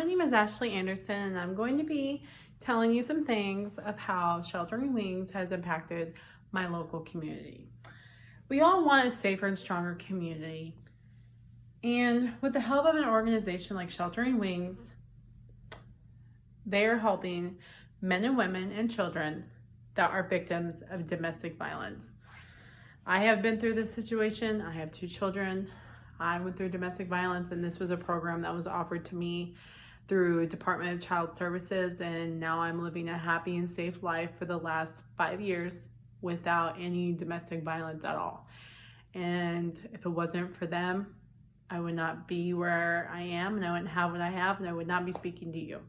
my name is Ashley Anderson, and I'm going to be telling you some things of how Sheltering Wings has impacted my local community. We all want a safer and stronger community, and with the help of an organization like Sheltering Wings, they are helping men and women and children that are victims of domestic violence. I have been through this situation. I have 2 children. I went through domestic violence, and this was a program that was offered to me through Department of Child Services, and now I'm living a happy and safe life for the last 5 years without any domestic violence at all. And if it wasn't for them, I would not be where I am, and I wouldn't have what I have, and I would not be speaking to you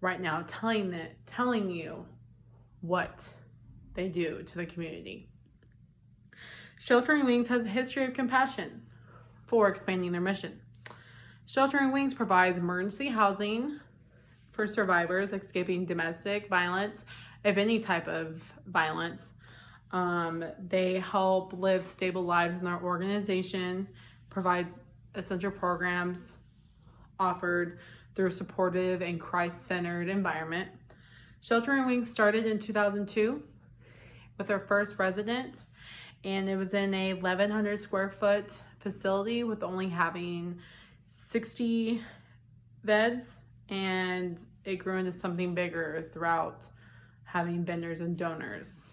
right now, telling you what they do to the community. Sheltering Wings has a history of compassion for expanding their mission. Sheltering Wings provides emergency housing for survivors escaping domestic violence, of any type of violence. They help live stable lives in their organization, provide essential programs offered through a supportive and Christ-centered environment. Sheltering Wings started in 2002 with our first resident, and it was in a 1,100 square foot facility with only having 60 beds, and it grew into something bigger throughout having vendors and donors.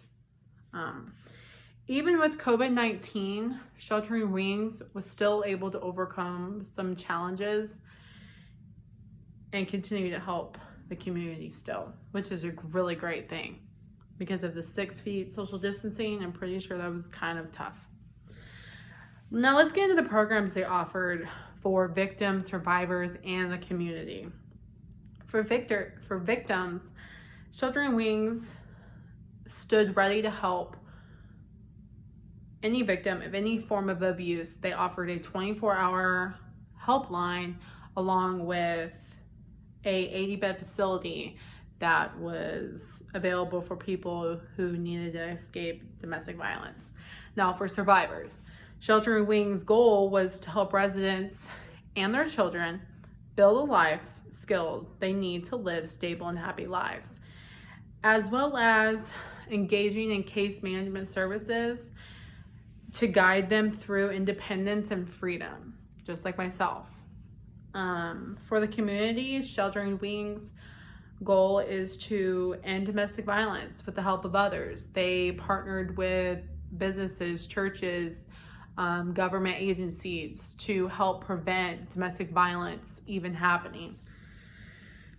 Even with COVID-19, Sheltering Wings was still able to overcome some challenges and continue to help the community still, which is a really great thing. Because of the 6 feet social distancing, I'm pretty sure that was kind of tough. Now let's get into the programs they offered for victims, survivors, and the community. For victims, Sheltering Wings stood ready to help any victim of any form of abuse. They offered a 24-hour helpline along with a 80-bed facility that was available for people who needed to escape domestic violence. Now for survivors, Sheltering Wings' goal was to help residents and their children build a life skills they need to live stable and happy lives, as well as engaging in case management services to guide them through independence and freedom, just like myself. For the community, Sheltering Wings' goal is to end domestic violence with the help of others. They partnered with businesses, churches, government agencies to help prevent domestic violence even happening.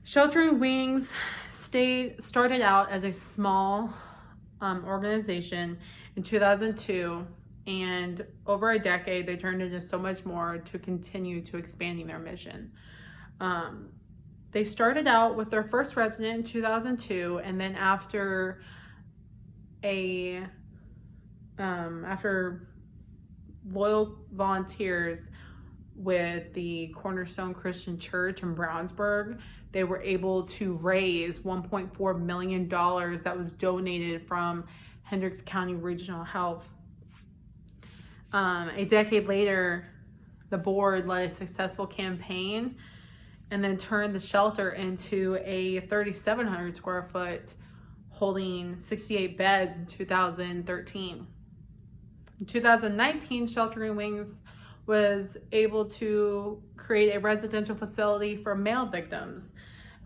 Sheltering Wings started out as a small organization in 2002, and over a decade they turned into so much more to continue to expanding their mission. They started out with their first resident in 2002, and then after loyal volunteers with the Cornerstone Christian Church in Brownsburg, they were able to raise $1.4 million that was donated from Hendricks County Regional Health. A decade later, the board led a successful campaign and then turned the shelter into a 3,700 square foot holding 68 beds in 2013. In 2019, Sheltering Wings was able to create a residential facility for male victims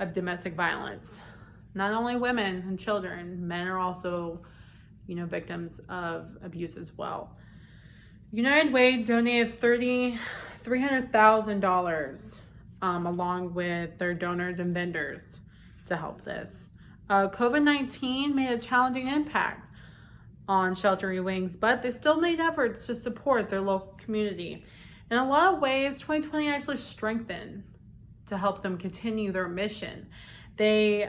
of domestic violence. Not only women and children, men are also, victims of abuse as well. United Way donated $300,000 along with their donors and vendors to help this. COVID-19 made a challenging impact on Sheltering Wings, but they still made efforts to support their local community. In a lot of ways, 2020 actually strengthened to help them continue their mission. They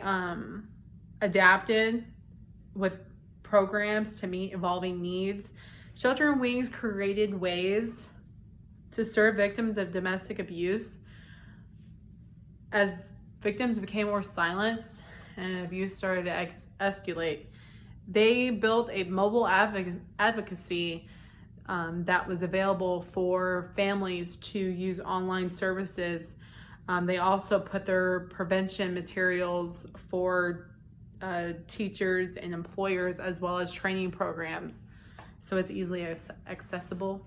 adapted with programs to meet evolving needs. Sheltering Wings created ways to serve victims of domestic abuse. As victims became more silenced and abuse started to escalate, they built a mobile advocacy that was available for families to use online services They also put their prevention materials for teachers and employers, as well as training programs, so it's easily accessible.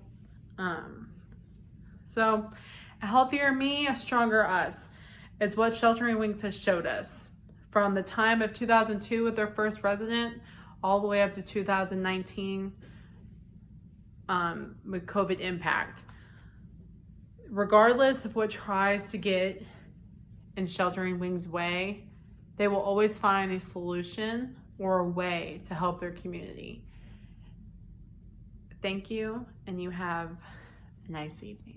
So a healthier me, a stronger us. It's what Sheltering Wings has showed us. From the time of 2002 with their first resident, all the way up to 2019 with COVID impact. Regardless of what tries to get in Sheltering Wings' way, they will always find a solution or a way to help their community. Thank you, and you have a nice evening.